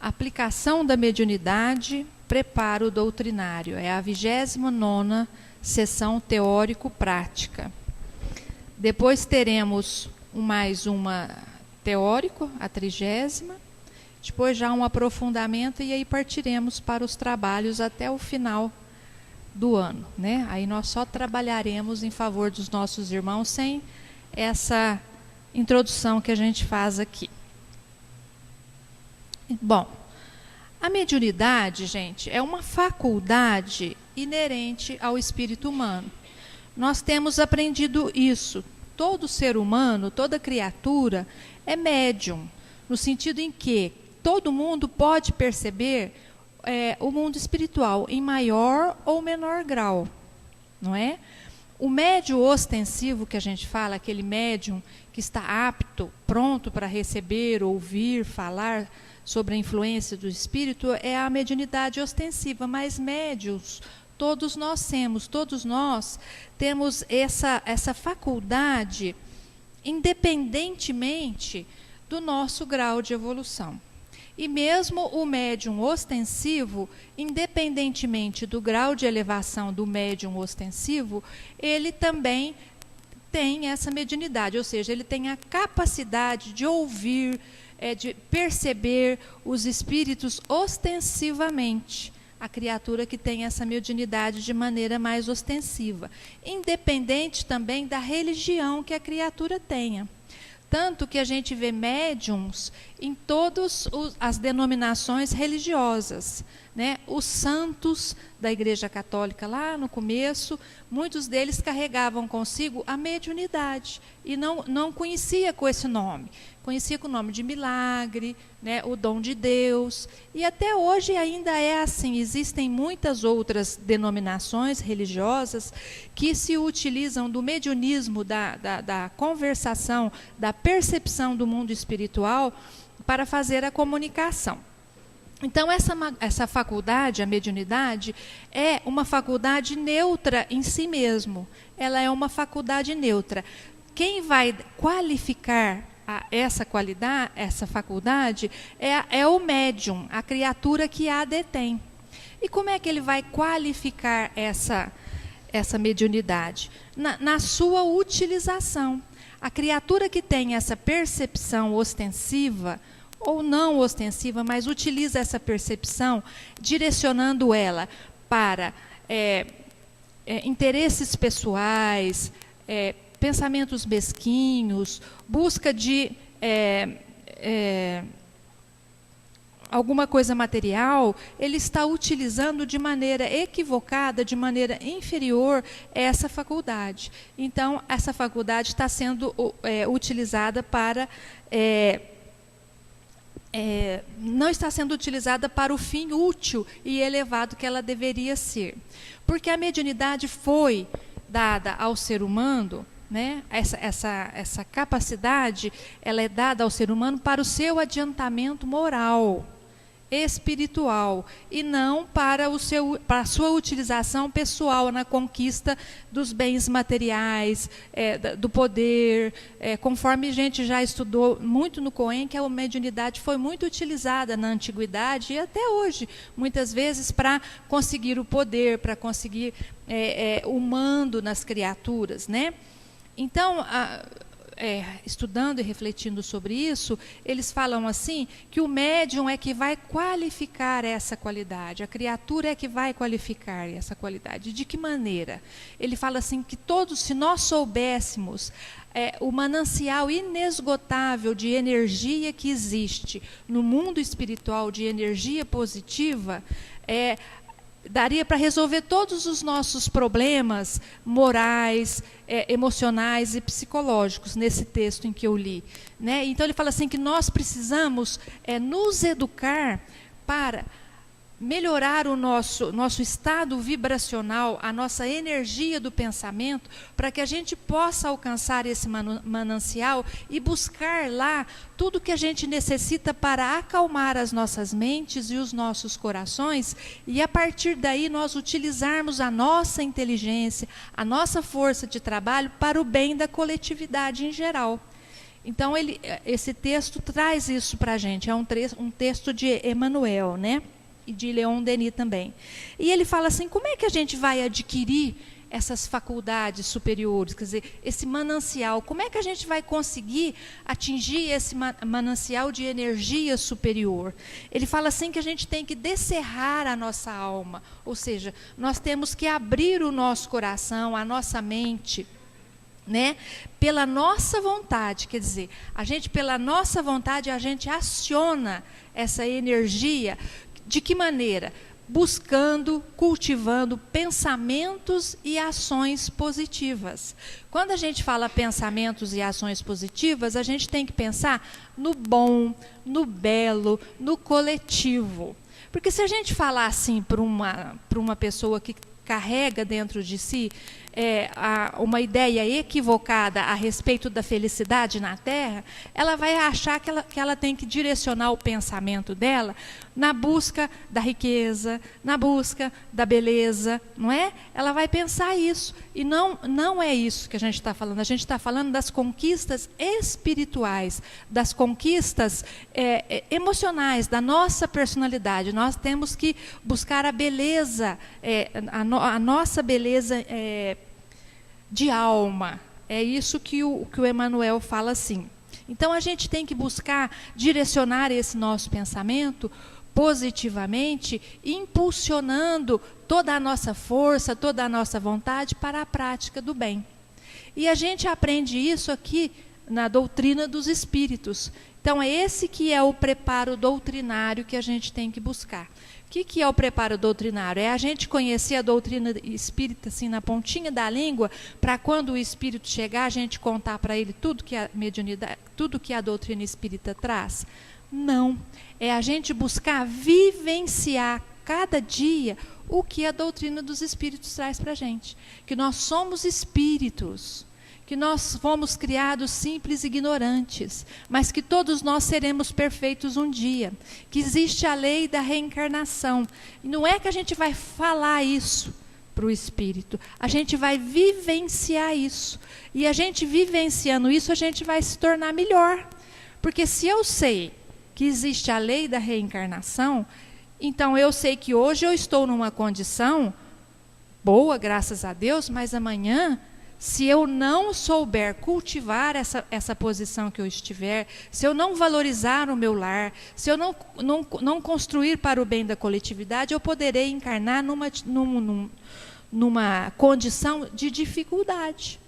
Aplicação da mediunidade, preparo doutrinário. É a 29ª sessão teórico-prática. Depois teremos mais uma teórico, a 30ª. Depois já um aprofundamento e aí partiremos para os trabalhos até o final do ano, né? Aí nós só trabalharemos em favor dos nossos irmãos sem essa introdução que a gente faz aqui. Bom, a mediunidade, gente, é uma faculdade inerente ao espírito humano. Nós temos aprendido isso. Todo ser humano, toda criatura é médium, no sentido em que todo mundo pode perceber o mundo espiritual em maior ou menor grau, não é? O médium ostensivo que a gente fala, aquele médium que está apto, pronto para receber, ouvir, falar sobre a influência do espírito, é a mediunidade ostensiva, mas médiuns todos nós temos essa faculdade independentemente do nosso grau de evolução. E mesmo o médium ostensivo, independentemente do grau de elevação do médium ostensivo, ele também tem essa mediunidade, ou seja, ele tem a capacidade de ouvir, de perceber os espíritos ostensivamente, a criatura que tem essa mediunidade de maneira mais ostensiva, independente também da religião que a criatura tenha. Tanto que a gente vê médiums em todas as denominações religiosas, né? Os santos da Igreja Católica, lá no começo, muitos deles carregavam consigo a mediunidade e não conhecia com esse nome. Conhecia com o nome de milagre, né, o dom de Deus. E até hoje ainda é assim. Existem muitas outras denominações religiosas que se utilizam do mediunismo, da conversação, da percepção do mundo espiritual para fazer a comunicação. Então, essa faculdade, a mediunidade, é uma faculdade neutra em si mesmo. Ela é uma faculdade neutra. Quem vai qualificar essa qualidade, essa faculdade, é o médium, a criatura que a detém. E como é que ele vai qualificar essa mediunidade? Na sua utilização. A criatura que tem essa percepção ostensiva, ou não ostensiva, mas utiliza essa percepção, direcionando ela para interesses pessoais, pensamentos mesquinhos, busca de alguma coisa material, ele está utilizando de maneira equivocada, de maneira inferior, essa faculdade. Então, essa faculdade está sendo utilizada para... não está sendo utilizada para o fim útil e elevado que ela deveria ser. Porque a mediunidade foi dada ao ser humano, né? Essa capacidade, ela é dada ao ser humano para o seu adiantamento moral, espiritual, e não para a sua utilização pessoal na conquista dos bens materiais, do poder, conforme a gente já estudou muito no COEN, que a mediunidade foi muito utilizada na antiguidade e até hoje, muitas vezes para conseguir o poder, para conseguir o mando nas criaturas, né? Então, estudando e refletindo sobre isso, eles falam assim, que o médium é que vai qualificar essa qualidade, a criatura é que vai qualificar essa qualidade. De que maneira? Ele fala assim, que todos, se nós soubéssemos o manancial inesgotável de energia que existe no mundo espiritual, de energia positiva, daria para resolver todos os nossos problemas morais, emocionais e psicológicos, nesse texto em que eu li, né? Então ele fala assim que nós precisamos nos educar para melhorar o nosso estado vibracional, a nossa energia do pensamento, para que a gente possa alcançar esse manancial e buscar lá tudo que a gente necessita para acalmar as nossas mentes e os nossos corações, e a partir daí nós utilizarmos a nossa inteligência, a nossa força de trabalho para o bem da coletividade em geral. Então, esse texto traz isso para a gente. É um texto de Emmanuel, né? E de Leon Denis também. E ele fala assim, como é que a gente vai adquirir essas faculdades superiores, quer dizer, esse manancial, como é que a gente vai conseguir atingir esse manancial de energia superior? Ele fala assim que a gente tem que descerrar a nossa alma, ou seja, nós temos que abrir o nosso coração, a nossa mente, né? Pela nossa vontade, quer dizer, pela nossa vontade, a gente aciona essa energia. De que maneira? Buscando, cultivando pensamentos e ações positivas. Quando a gente fala pensamentos e ações positivas, a gente tem que pensar no bom, no belo, no coletivo. Porque se a gente falar assim para uma pessoa que carrega dentro de si uma ideia equivocada a respeito da felicidade na Terra, ela vai achar que ela tem que direcionar o pensamento dela na busca da riqueza, na busca da beleza, não é? Ela vai pensar isso, e não é isso que a gente está falando. A gente está falando das conquistas espirituais, das conquistas emocionais, da nossa personalidade. Nós temos que buscar a beleza, a nossa beleza de alma. É isso que o Emmanuel fala assim. Então, a gente tem que buscar direcionar esse nosso pensamento positivamente, impulsionando toda a nossa força, toda a nossa vontade para a prática do bem. E a gente aprende isso aqui na doutrina dos espíritos. Então, é esse que é o preparo doutrinário que a gente tem que buscar. O que é o preparo doutrinário? É a gente conhecer a doutrina espírita assim, na pontinha da língua, para quando o espírito chegar, a gente contar para ele tudo que a mediunidade, tudo que a doutrina espírita traz? Não. É a gente buscar vivenciar cada dia o que a doutrina dos espíritos traz para a gente. Que nós somos espíritos, que nós fomos criados simples e ignorantes, mas que todos nós seremos perfeitos um dia, que existe a lei da reencarnação. E não é que a gente vai falar isso para o espírito, a gente vai vivenciar isso. E a gente vivenciando isso, a gente vai se tornar melhor. Porque se eu sei que existe a lei da reencarnação, então eu sei que hoje eu estou numa condição boa, graças a Deus, mas amanhã, se eu não souber cultivar essa posição que eu estiver, se eu não valorizar o meu lar, se eu não construir para o bem da coletividade, eu poderei encarnar numa condição de dificuldade,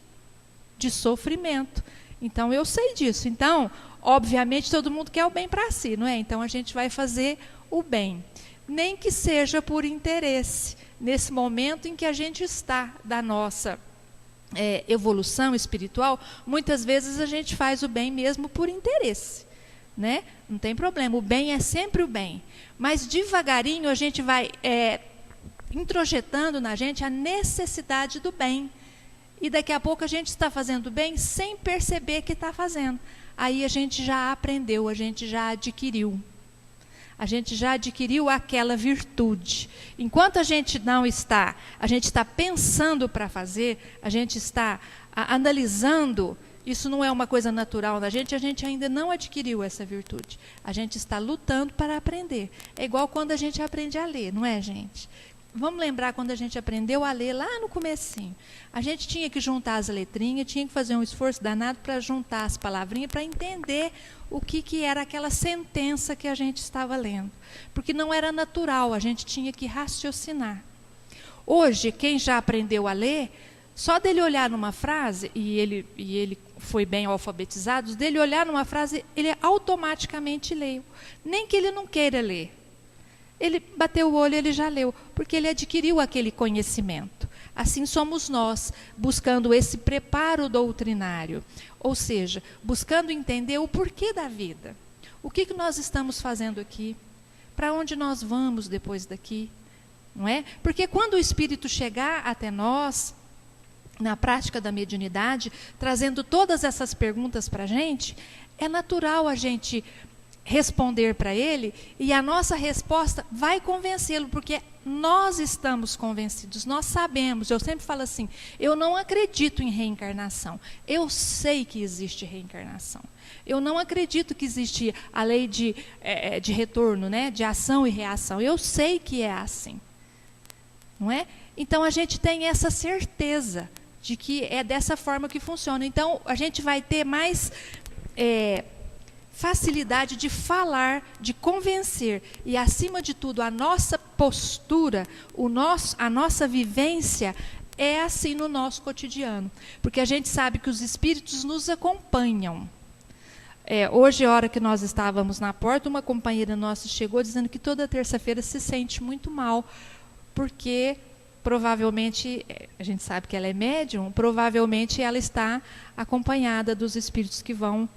de sofrimento. Então, eu sei disso. Então, obviamente, todo mundo quer o bem para si, não é? Então, a gente vai fazer o bem, nem que seja por interesse, nesse momento em que a gente está da nossa evolução espiritual. Muitas vezes a gente faz o bem mesmo por interesse, né? Não tem problema, o bem é sempre o bem, mas devagarinho a gente vai introjetando na gente a necessidade do bem, e daqui a pouco a gente está fazendo bem sem perceber que está fazendo. Aí a gente já aprendeu, a gente já adquiriu. A gente já adquiriu aquela virtude. Enquanto a gente está pensando para fazer, a gente está analisando, isso não é uma coisa natural da gente, a gente ainda não adquiriu essa virtude. A gente está lutando para aprender. É igual quando a gente aprende a ler, não é, gente? Vamos lembrar quando a gente aprendeu a ler lá no comecinho. A gente tinha que juntar as letrinhas, tinha que fazer um esforço danado para juntar as palavrinhas, para entender o que era aquela sentença que a gente estava lendo. Porque não era natural, a gente tinha que raciocinar. Hoje, quem já aprendeu a ler, só dele olhar numa frase, e ele foi bem alfabetizado, dele olhar numa frase, ele automaticamente leu. Nem que ele não queira ler. Ele bateu o olho, ele já leu, porque ele adquiriu aquele conhecimento. Assim somos nós, buscando esse preparo doutrinário, ou seja, buscando entender o porquê da vida. O que nós estamos fazendo aqui? Para onde nós vamos depois daqui? Não é? Porque quando o Espírito chegar até nós, na prática da mediunidade, trazendo todas essas perguntas para a gente, é natural a gente responder para ele, e a nossa resposta vai convencê-lo, porque nós estamos convencidos, nós sabemos. Eu sempre falo assim, eu não acredito em reencarnação, eu sei que existe reencarnação. Eu não acredito que existe a lei de retorno, né, de ação e reação. Eu sei que é assim, não é? Então a gente tem essa certeza de que é dessa forma que funciona. Então a gente vai ter mais facilidade de falar, de convencer, e acima de tudo a nossa postura, a nossa vivência é assim no nosso cotidiano, porque a gente sabe que os espíritos nos acompanham. Hoje, a hora que nós estávamos na porta, uma companheira nossa chegou dizendo que toda terça-feira se sente muito mal, porque provavelmente, a gente sabe que ela é médium, provavelmente ela está acompanhada dos espíritos que vão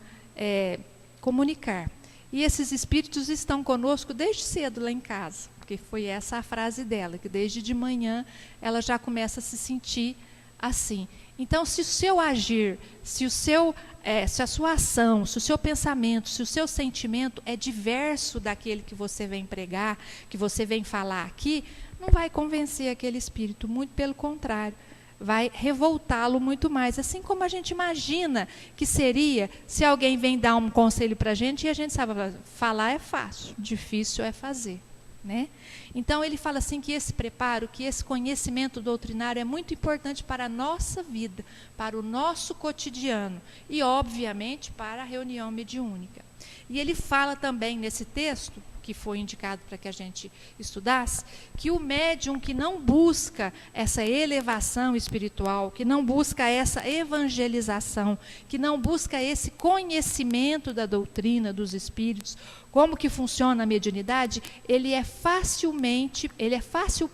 comunicar. E esses espíritos estão conosco desde cedo lá em casa, porque foi essa a frase dela, que desde de manhã ela já começa a se sentir assim. Então, se o seu agir, se a sua ação, se o seu pensamento, se o seu sentimento é diverso daquele que você vem pregar, que você vem falar aqui, não vai convencer aquele espírito, muito pelo contrário, vai revoltá-lo muito mais. Assim como a gente imagina que seria se alguém vem dar um conselho para a gente e a gente sabe, falar é fácil, difícil é fazer, né? Então ele fala assim que esse preparo, que esse conhecimento doutrinário é muito importante para a nossa vida, para o nosso cotidiano e obviamente para a reunião mediúnica. E ele fala também nesse texto, que foi indicado para que a gente estudasse, que o médium que não busca essa elevação espiritual, que não busca essa evangelização, que não busca esse conhecimento da doutrina dos espíritos, como que funciona a mediunidade, ele é fácil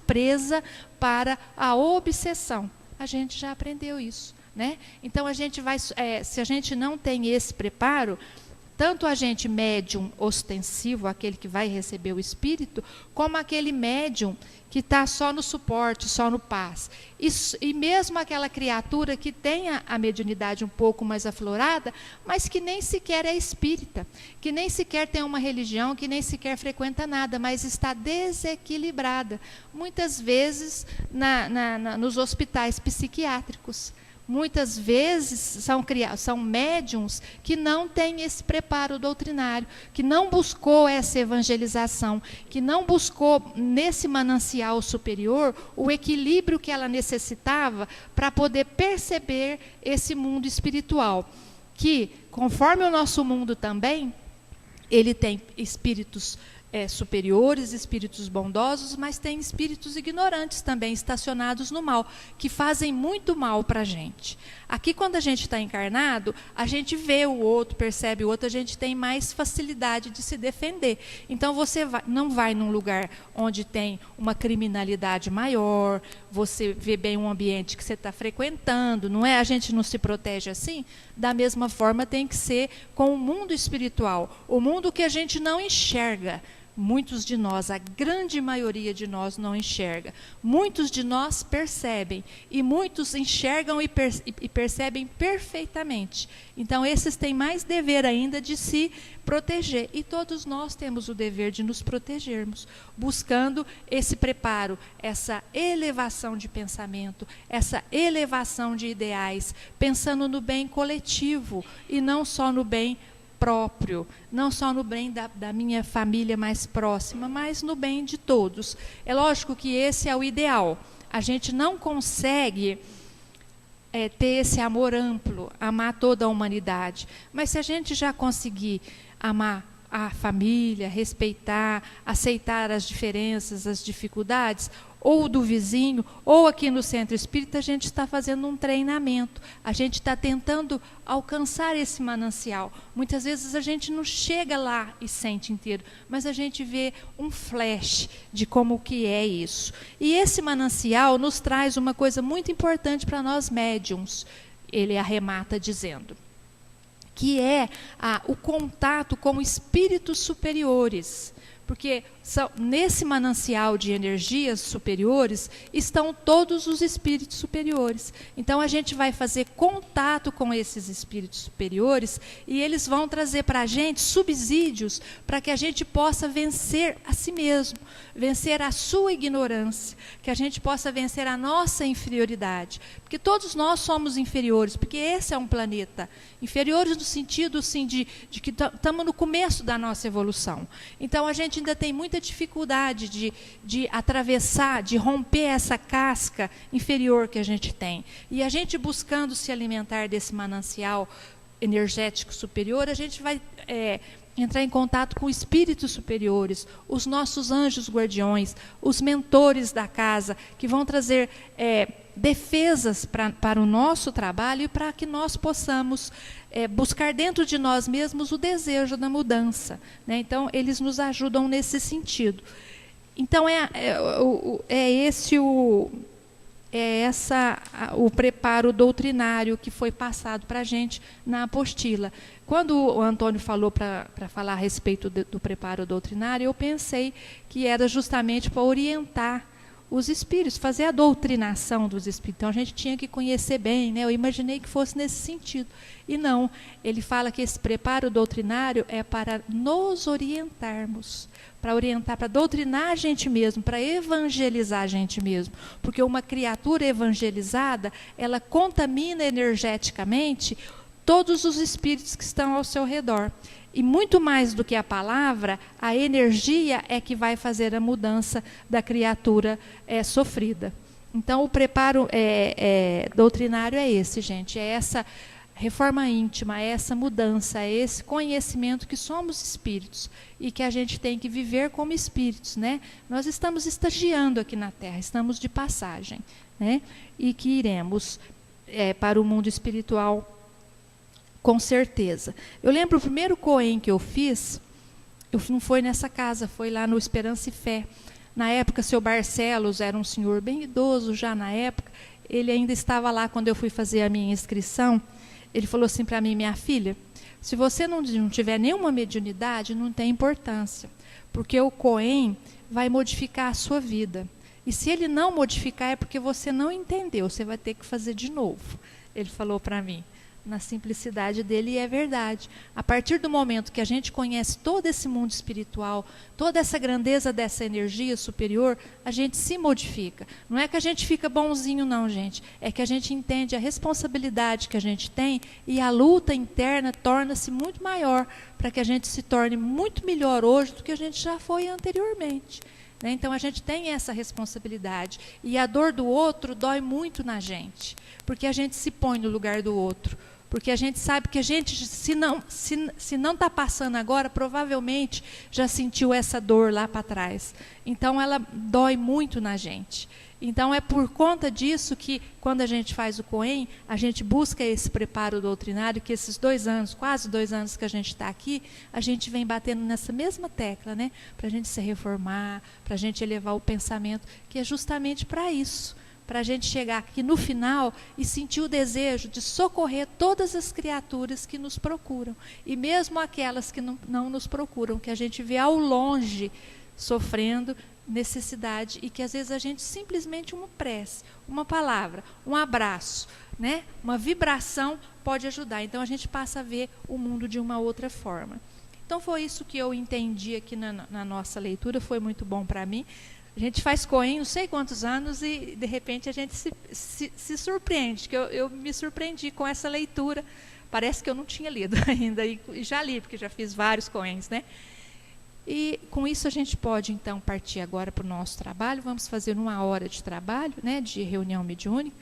presa para a obsessão. A gente já aprendeu isso, né? Então a gente vai, se a gente não tem esse preparo, tanto a gente médium ostensivo, aquele que vai receber o espírito, como aquele médium que está só no suporte, só no paz. E mesmo aquela criatura que tenha a mediunidade um pouco mais aflorada, mas que nem sequer é espírita, que nem sequer tem uma religião, que nem sequer frequenta nada, mas está desequilibrada. Muitas vezes nos hospitais psiquiátricos. Muitas vezes são médiums que não têm esse preparo doutrinário, que não buscou essa evangelização, que não buscou nesse manancial superior o equilíbrio que ela necessitava para poder perceber esse mundo espiritual. Que, conforme o nosso mundo também, ele tem espíritos superiores, espíritos bondosos, mas tem espíritos ignorantes também, estacionados no mal, que fazem muito mal para a gente. Aqui, quando a gente está encarnado, a gente vê o outro, percebe o outro, a gente tem mais facilidade de se defender. Então, você não vai num lugar onde tem uma criminalidade maior, você vê bem o ambiente que você está frequentando, não é? A gente não se protege assim? Da mesma forma, tem que ser com o mundo espiritual, o mundo que a gente não enxerga. Muitos de nós, a grande maioria de nós não enxerga. Muitos de nós percebem, e muitos enxergam e percebem perfeitamente. Então, esses têm mais dever ainda de se proteger. E todos nós temos o dever de nos protegermos, buscando esse preparo, essa elevação de pensamento, essa elevação de ideais, pensando no bem coletivo e não só no bem próprio, não só no bem da minha família mais próxima, mas no bem de todos. É lógico que esse é o ideal. A gente não consegue ter esse amor amplo, amar toda a humanidade. Mas se a gente já conseguir amar a família, respeitar, aceitar as diferenças, as dificuldades, ou do vizinho, ou aqui no Centro Espírita, a gente está fazendo um treinamento, a gente está tentando alcançar esse manancial. Muitas vezes a gente não chega lá e sente inteiro, mas a gente vê um flash de como que é isso. E esse manancial nos traz uma coisa muito importante para nós médiums, ele arremata dizendo, que é o contato com espíritos superiores. Porque nesse manancial de energias superiores estão todos os espíritos superiores. Então a gente vai fazer contato com esses espíritos superiores e eles vão trazer para a gente subsídios para que a gente possa vencer a si mesmo, vencer a sua ignorância, que a gente possa vencer a nossa inferioridade. Porque todos nós somos inferiores, porque esse é um planeta. Inferiores no sentido assim, de que estamos no começo da nossa evolução. Então a gente ainda tem muita dificuldade de atravessar, de romper essa casca inferior que a gente tem. E a gente buscando se alimentar desse manancial energético superior, a gente vai entrar em contato com espíritos superiores, os nossos anjos guardiões, os mentores da casa, que vão trazer defesas para o nosso trabalho e para que nós possamos buscar dentro de nós mesmos o desejo da mudança, né? Então, eles nos ajudam nesse sentido. Então, o preparo doutrinário que foi passado para a gente na apostila. Quando o Antônio falou para falar a respeito do preparo doutrinário, eu pensei que era justamente para orientar os espíritos, fazer a doutrinação dos espíritos. Então a gente tinha que conhecer bem, né? Eu imaginei que fosse nesse sentido. E não, ele fala que esse preparo doutrinário é para nos orientarmos, para orientar, para doutrinar a gente mesmo, para evangelizar a gente mesmo. Porque uma criatura evangelizada, ela contamina energeticamente todos os espíritos que estão ao seu redor. E muito mais do que a palavra, a energia é que vai fazer a mudança da criatura sofrida. Então, o preparo doutrinário é esse, gente. É essa reforma íntima, é essa mudança, é esse conhecimento que somos espíritos e que a gente tem que viver como espíritos, né? Nós estamos estagiando aqui na Terra, estamos de passagem, né? E que iremos para o mundo espiritual com certeza. Eu lembro o primeiro Coen que eu fiz, não foi nessa casa, foi lá no Esperança e Fé. Na época, seu Barcelos era um senhor bem idoso já na época, ele ainda estava lá quando eu fui fazer a minha inscrição. Ele falou assim para mim: minha filha, se você não tiver nenhuma mediunidade, não tem importância, porque o Coen vai modificar a sua vida. E se ele não modificar é porque você não entendeu, você vai ter que fazer de novo. Ele falou para mim. Na simplicidade dele, e é verdade. A partir do momento que a gente conhece todo esse mundo espiritual, toda essa grandeza dessa energia superior, a gente se modifica. Não é que a gente fica bonzinho, não, gente. É que a gente entende a responsabilidade que a gente tem e a luta interna torna-se muito maior para que a gente se torne muito melhor hoje do que a gente já foi anteriormente. Então, a gente tem essa responsabilidade. E a dor do outro dói muito na gente, porque a gente se põe no lugar do outro. Porque a gente sabe que a gente, se não está passando agora, provavelmente já sentiu essa dor lá para trás. Então, ela dói muito na gente. Então, é por conta disso que, quando a gente faz o Coen, a gente busca esse preparo doutrinário, que esses 2 anos, quase 2 anos que a gente está aqui, a gente vem batendo nessa mesma tecla, né? Para a gente se reformar, para a gente elevar o pensamento, que é justamente para isso. Para a gente chegar aqui no final e sentir o desejo de socorrer todas as criaturas que nos procuram. E mesmo aquelas que não nos procuram, que a gente vê ao longe sofrendo necessidade e que às vezes a gente simplesmente uma prece, uma palavra, um abraço, né? Uma vibração pode ajudar. Então a gente passa a ver o mundo de uma outra forma. Então foi isso que eu entendi aqui na nossa leitura, foi muito bom para mim. A gente faz Coen não sei quantos anos e, de repente, a gente se surpreende, que eu me surpreendi com essa leitura. Parece que eu não tinha lido ainda, e já li, porque já fiz vários Coens, né? E, com isso, a gente pode, então, partir agora para o nosso trabalho. Vamos fazer 1 hora de trabalho, né, de reunião mediúnica.